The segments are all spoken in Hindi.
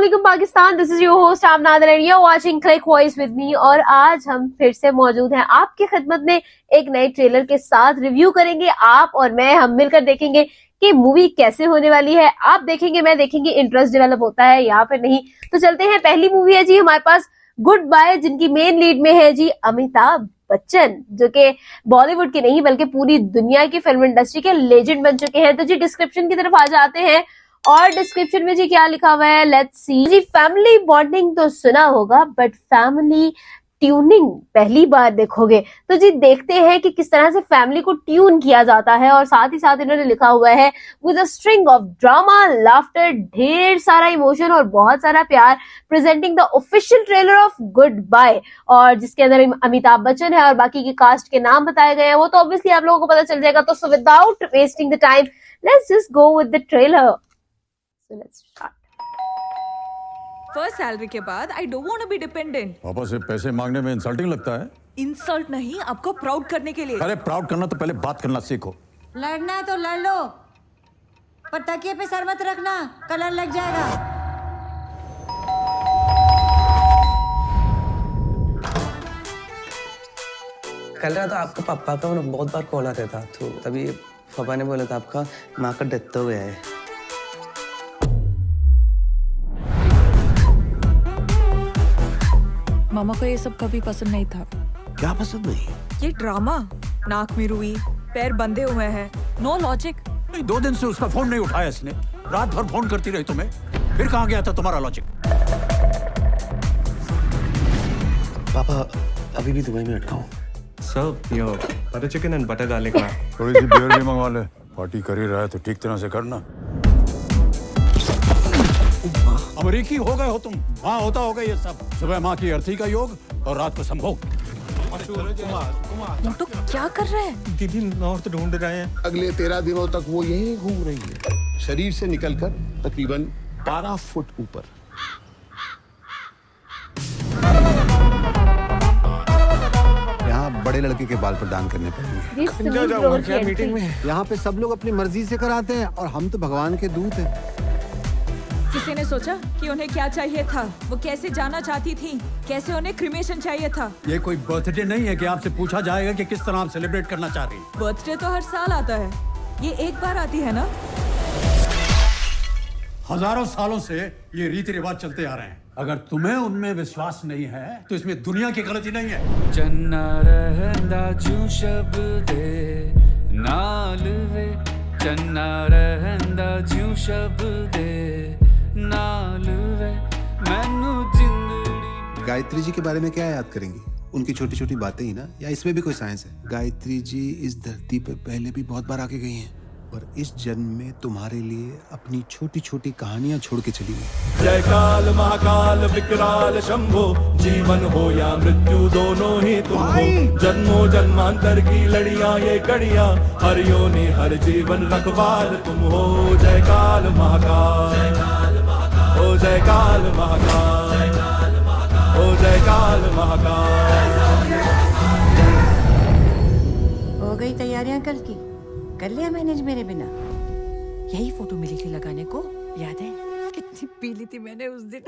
अस्सलामुअलैकुम Pakistan, this is your host Amnad and you are watching click voice with me. और आज हम फिर से मौजूद हैं आपकी खिदमत में एक नए ट्रेलर के साथ। रिव्यू करेंगे आप और मैं, हम मिलकर देखेंगे कि मूवी कैसे होने वाली है। आप देखेंगे, मैं देखेंगे, इंटरेस्ट डेवलप होता है या फिर नहीं। तो चलते हैं, पहली मूवी है जी हमारे पास गुड बाय, जिनकी मेन लीड में है जी अमिताभ बच्चन, जो कि बॉलीवुड के नहीं बल्कि पूरी दुनिया की फिल्म इंडस्ट्री के लेजेंड बन चुके हैं। तो जी डिस्क्रिप्शन की तरफ आ जाते हैं और डिस्क्रिप्शन में जी क्या लिखा हुआ है, लेट्स सी जी। फैमिली बॉन्डिंग तो सुना होगा, बट फैमिली ट्यूनिंग पहली बार देखोगे। तो जी देखते हैं कि किस तरह से फैमिली को ट्यून किया जाता है। और साथ ही साथ इन्होंने लिखा हुआ है with a string of drama, laughter, ढेर सारा इमोशन और बहुत सारा प्यार, presenting the official trailer of goodbye, और जिसके अंदर अमिताभ बच्चन है और बाकी की कास्ट के नाम बताए गए हैं। वो तो ऑब्वियसली आप लोगों को पता चल जाएगा। तो so without wasting the time, let's just go with the trailer. So let's start. First salary के बाद I don't want to be dependent. पापा से पैसे मांगने में इंसल्टिंग लगता है? इंसल्ट नहीं, आपको प्राउड करने के लिए। अरे प्राउड करना तो पहले बात करना सीखो। लड़ना है तो लड़ लो, पर तकिए पे सर मत रखना, कलर लग जाएगा। कल रात आपका पापा का बहुत बार कॉल आता था, तो तभी पापा ने बोला था आपका माँ का डेथ हो गया है। मामा को ये सब कभी पसंद नहीं था। क्या पसंद नहीं? ये ड्रामा, नाक में रुई, पैर बंधे हुए हैं, नो लॉजिक। 2 दिन से उसका फोन नहीं उठाया इसने, रात भर फोन करती रही तुम्हें, फिर कहाँ गया था तुम्हारा लॉजिक? पापा अभी भी दुबई में अटका हूँ। Sir, yo butter chicken and butter garlic ना। थोड़ी सी बियर भी मंगवा ले। पार्टी कर ही रहा है तो ठीक तरह से करना। अमरीकी हो गए हो तुम, वहाँ होता होगा ये सब। सुबह माँ की अर्थी का योग और रात को संभोग। तो क्या कर रहे हैं? दीदी नॉर्थ ढूंढ रहे हैं। अगले 13 दिनों तक वो यहीं घूम रही है, शरीर से निकलकर तकरीबन 12 फुट ऊपर। यहाँ बड़े लड़के के बाल प्रदान करने पड़ेंगे। मीटिंग में यहाँ पे सब लोग अपनी मर्जी से कराते हैं और हम तो भगवान के दूत हैं। किसी ने सोचा कि उन्हें क्या चाहिए था, वो कैसे जाना चाहती थी, कैसे उन्हें क्रिमेशन चाहिए था। ये कोई बर्थडे नहीं है कि आपसे पूछा जाएगा कि किस तरह आप सेलिब्रेट करना चाह रही हैं। बर्थडे तो हर साल आता है, ये एक बार आती है ना। हजारों सालों से ये रीति रिवाज चलते आ रहे हैं। अगर तुम्हें उनमें विश्वास नहीं है तो इसमें दुनिया की गलती नहीं है। चन्ना रहंदा जू शब्दे नाल वे, चन्ना रहंदा जू शब्दे नाल वे, मैनू जिंदड़ी। गायत्री जी के बारे में क्या याद करेंगी? उनकी छोटी छोटी बातें ही ना, या इसमें भी कोई साइंस है? गायत्री जी इस धरती पे पहले भी बहुत बार आके गई हैं, और इस जन्म में तुम्हारे लिए अपनी छोटी छोटी कहानियां छोड़ के चली गई। जय काल महाकाल विकराल शंभो, जीवन हो या मृत्यु दोनों ही तुम हो। जन्मों जन्मांतर की लड़ियां ये कड़ियां, हर योनि हर जीवन रखवाल तुम हो। जय काल महाकाल, ओ जय काल महाकाल, ओ जय काल महाकाल। हो गई तैयारियां कल की? कर लिया मैनेज मेरे बिना? यही फोटो मिली थी लगाने को, याद है? कितनी पीली थी मैंने उस दिन।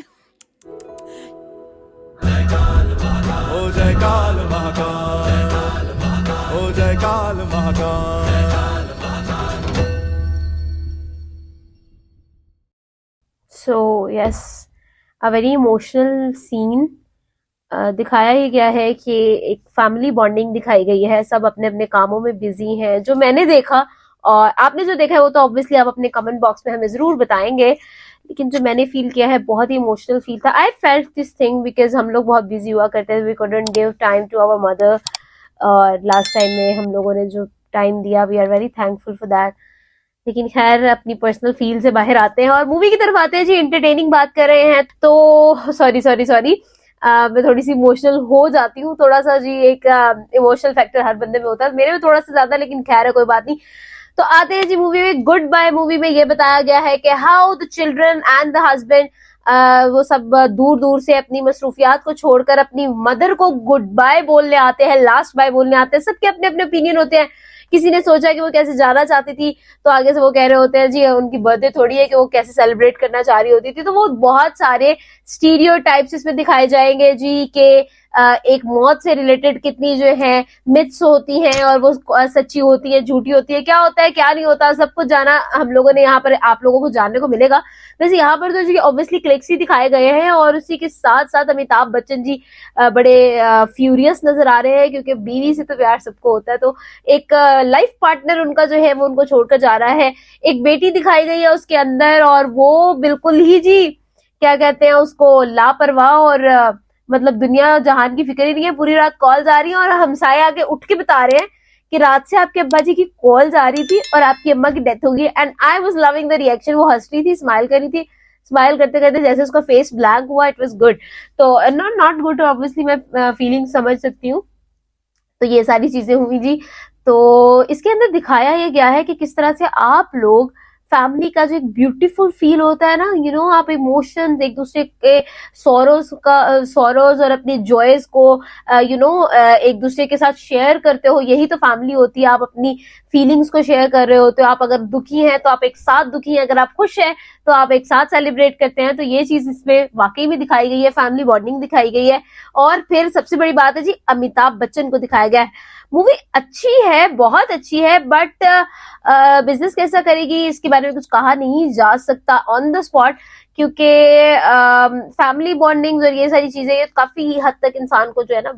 ओ जय काल महाकाल, ओ जय काल Mahakal. So yes, a very emotional scene दिखाया ही गया है कि एक फैमिली बॉन्डिंग दिखाई गई है। सब अपने अपने कामों में बिजी हैं, जो मैंने देखा। और आपने जो देखा है वो तो ऑब्वियसली आप अपने कमेंट बॉक्स में हमें जरूर बताएंगे, लेकिन जो मैंने फील किया है बहुत ही इमोशनल फील था। I felt this thing because हम लोग बहुत बिजी हुआ करते थे, we couldn't give time to our mother. और लास्ट टाइम में हम लोगों ने जो टाइम दिया, we are very thankful for that. लेकिन खैर, अपनी पर्सनल फील से बाहर आते हैं और मूवी की तरफ आते हैं जी। एंटरटेनिंग बात कर रहे हैं तो सॉरी मैं थोड़ी सी इमोशनल हो जाती हूँ, थोड़ा सा जी। एक इमोशनल फैक्टर हर बंदे में होता है, मेरे में थोड़ा सा ज्यादा, लेकिन खैर है, कोई बात नहीं। तो आते हैं जी मूवी में। गुड बाय मूवी में ये बताया गया है कि how the children and the husband, वो सब दूर दूर से अपनी मसरूफियात को छोड़कर अपनी मदर को गुड बाय बोलने आते हैं, लास्ट बाय बोलने आते हैं। सबके अपने अपने ओपिनियन होते हैं किसी ने सोचा कि वो कैसे जाना चाहती थी, तो आगे से वो कह रहे होते हैं जी उनकी बर्थडे थोड़ी है कि वो कैसे सेलिब्रेट करना चाह रही होती थी। तो वो बहुत सारे स्टीरियोटाइप्स इसमें दिखाए जाएंगे जी के एक मौत से रिलेटेड कितनी जो है मिथ्स होती हैं और वो सच्ची होती है, झूठी होती है, क्या होता है क्या नहीं होता, सब कुछ जाना हम लोगों ने यहाँ पर आप लोगों को जानने को मिलेगा। वैसे यहाँ पर तो जी ऑब्वियसली क्लिक्स ही दिखाए गए हैं और उसी के साथ साथ अमिताभ बच्चन जी बड़े फ्यूरियस नजर आ रहे हैं, क्योंकि बीवी से तो प्यार सबको होता है, तो एक लाइफ पार्टनर उनका जो है वो उनको छोड़कर जा रहा है। एक बेटी दिखाई गई है उसके अंदर और वो बिल्कुल ही जी क्या कहते हैं उसको लापरवाह और मतलब दुनिया जहान की फिक्र ही नहीं है। पूरी रात कॉल्स आ रही है और हमसाए आके उठ के बता रहे हैं कि रात से आपके अब्बा जी की कॉल्स आ रही थी और आपकी अम्मा की डेथ हो गई। And I was loving the reaction. वो हंस रही थी, स्माइल कर रही थी, स्माइल करते करते जैसे उसका फेस ब्लैंक हुआ, इट वाज गुड। तो नॉट गुड, ऑब्वियसली मैं फीलिंग समझ सकती हूँ। तो ये सारी चीजें हुई जी। तो इसके अंदर दिखाया ये गया है कि किस तरह से आप लोग फैमिली का जो एक ब्यूटीफुल फील होता है ना, यू नो, आप इमोशंस एक दूसरे के सॉरोज और अपनी जॉयज को यू नो एक दूसरे के साथ शेयर करते हो, यही तो फैमिली होती है। आप अपनी फीलिंग्स को शेयर कर रहे होते हो। आप अगर दुखी हैं तो आप एक साथ दुखी हैं, अगर आप खुश हैं तो आप एक साथ सेलिब्रेट करते हैं। तो ये चीज इसमें वाकई में दिखाई गई है, फैमिली बॉन्डिंग दिखाई गई है। और फिर सबसे बड़ी बात है जी अमिताभ बच्चन को दिखाया गया है। मूवी अच्छी है, बहुत अच्छी है, बट बिजनेस कैसा करेगी इसके बारे में कुछ कहा नहीं जा सकता ऑन द स्पॉट, क्योंकि फैमिली बॉन्डिंग और ये सारी चीजें काफी हद तक इंसान को जो है ना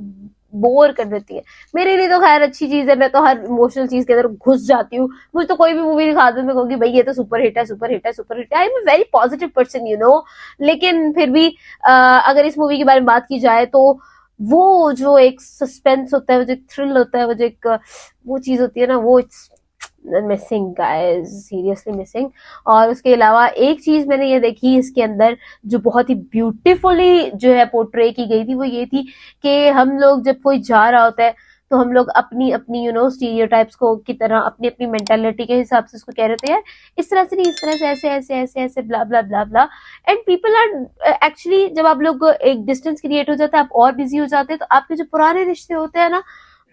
बोर कर देती है। मेरे लिए तो खैर अच्छी चीज है, मैं तो हर इमोशनल चीज के अंदर घुस जाती हूँ। मुझे तो कोई भी मूवी दिखा दो मैं कहूंगी भाई ये तो सुपर हिट है, सुपर हिट है, सुपर हिट है। I am very positive person, you know. लेकिन फिर भी अगर इस मूवी के बारे में बात की जाए तो वो जो एक सस्पेंस होता है, वो जो थ्रिल होता है, वो जो एक वो चीज होती है ना, वो it's missing guys, seriously missing. और उसके अलावा एक चीज मैंने ये देखी इसके अंदर जो बहुत ही ब्यूटीफुली जो है पोर्ट्रे की गई थी, वो ये थी कि हम लोग जब कोई जा रहा होता है तो हम लोग अपनी अपनी यू नो स्टीरियोटाइप्स को की तरह अपनी अपनी मेंटालिटी के हिसाब से उसको कह रहे थे यार इस तरह से नहीं, इस तरह से ऐसे ऐसे ऐसे ऐसे ब्ला ब्ला ब्ला ब्ला। एंड पीपल आर एक्चुअली, जब आप लोग एक डिस्टेंस क्रिएट हो जाता है, आप और बिजी हो जाते हैं, तो आपके जो पुराने रिश्ते होते हैं ना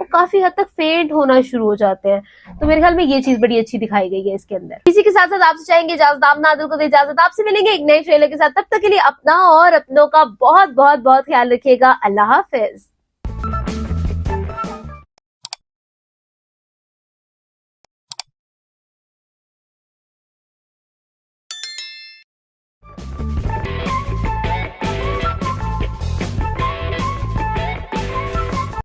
वो काफी हद तक फेड होना शुरू हो जाते हैं। तो मेरे ख्याल में ये चीज बड़ी अच्छी दिखाई गई है इसके अंदर। इसी के साथ साथ आपसे चाहेंगे इजाजत, आप नादिल को दे इजाजत। आपसे मिलेंगे एक नए ट्रेलर के साथ, तब तक के लिए अपना और अपनों का बहुत बहुत बहुत ख्याल रखिएगा। अल्लाह हाफिज।